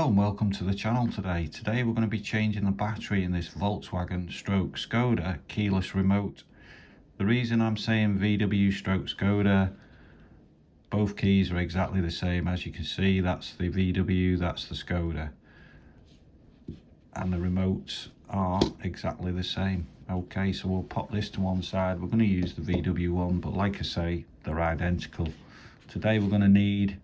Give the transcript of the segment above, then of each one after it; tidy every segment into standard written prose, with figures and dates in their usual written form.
Hello and welcome to the channel today. Today we're going to be changing the battery in this Volkswagen stroke Skoda keyless remote. The reason I'm saying VW stroke Skoda, both keys are exactly the same. As you can see, that's the VW, that's the Skoda. And the remotes are exactly the same. Okay, so we'll pop this to one side. We're going to use the VW one, but like I say, they're identical. Today we're going to need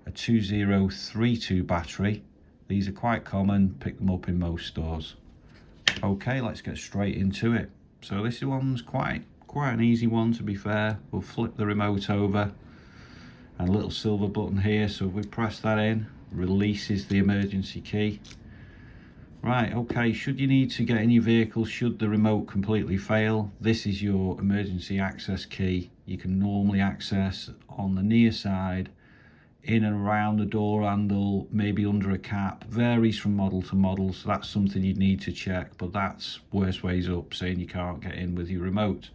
a 2032 battery. These are quite common, pick them up in most stores. Okay, let's get straight into it. So this one's quite an easy one, to be fair. We'll flip the remote over and a little silver button here, so if we press that in, releases the emergency key. Right, okay, should you need to get in your vehicle, should the remote completely fail, this is your emergency access key. You can normally access on the near side, in and around the door handle, maybe under a cap. Varies from model to model, so that's something you'd need to check, but that's worst ways up, saying you can't get in with your remote.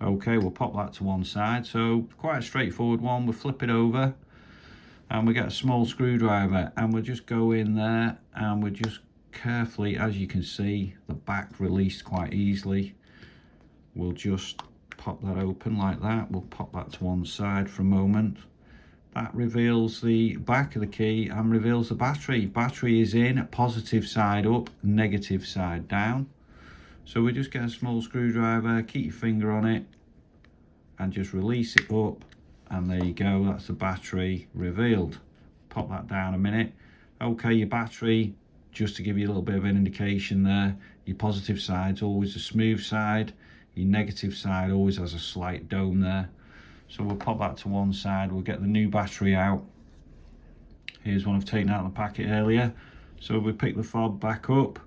Okay, we'll pop that to one side. So quite a straightforward one. We'll flip it over and we get a small screwdriver and we'll just go in there and we'll just carefully, as you can see, the back released quite easily. We'll just pop that open like that. We'll pop that to one side for a moment. That reveals the back of the key and reveals the battery. Battery is in, positive side up, negative side down. So we just get a small screwdriver, keep your finger on it and just release it up, and there you go, that's the battery revealed. Pop that down a minute. Okay, your battery, just to give you a little bit of an indication there, your positive side's always a smooth side, your negative side always has a slight dome there. So we'll pop that to one side. We'll get the new battery out. Here's one I've taken out of the packet earlier. So we pick the fob back up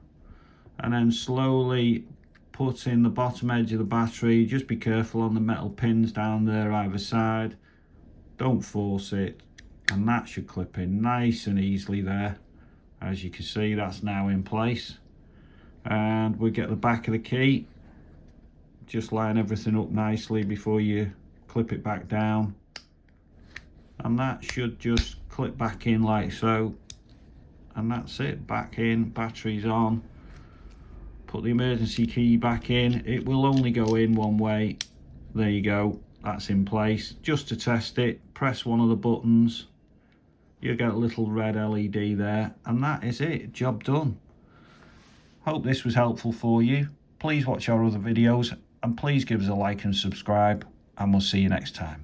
and then slowly put in the bottom edge of the battery. Just be careful on the metal pins down there either side. Don't force it, and that should clip in nice and easily there. As you can see, that's now in place. And we get the back of the key. Just line everything up nicely before you clip it back down, and that should just clip back in like so, and that's it, back in, battery's on. Put the emergency key back in. It will only go in one way. There you go, that's in place. Just to test it, press one of the buttons, you'll get a little red LED there, and that is it, job done. Hope this was helpful for you. Please watch our other videos and please give us a like and subscribe, and we'll see you next time.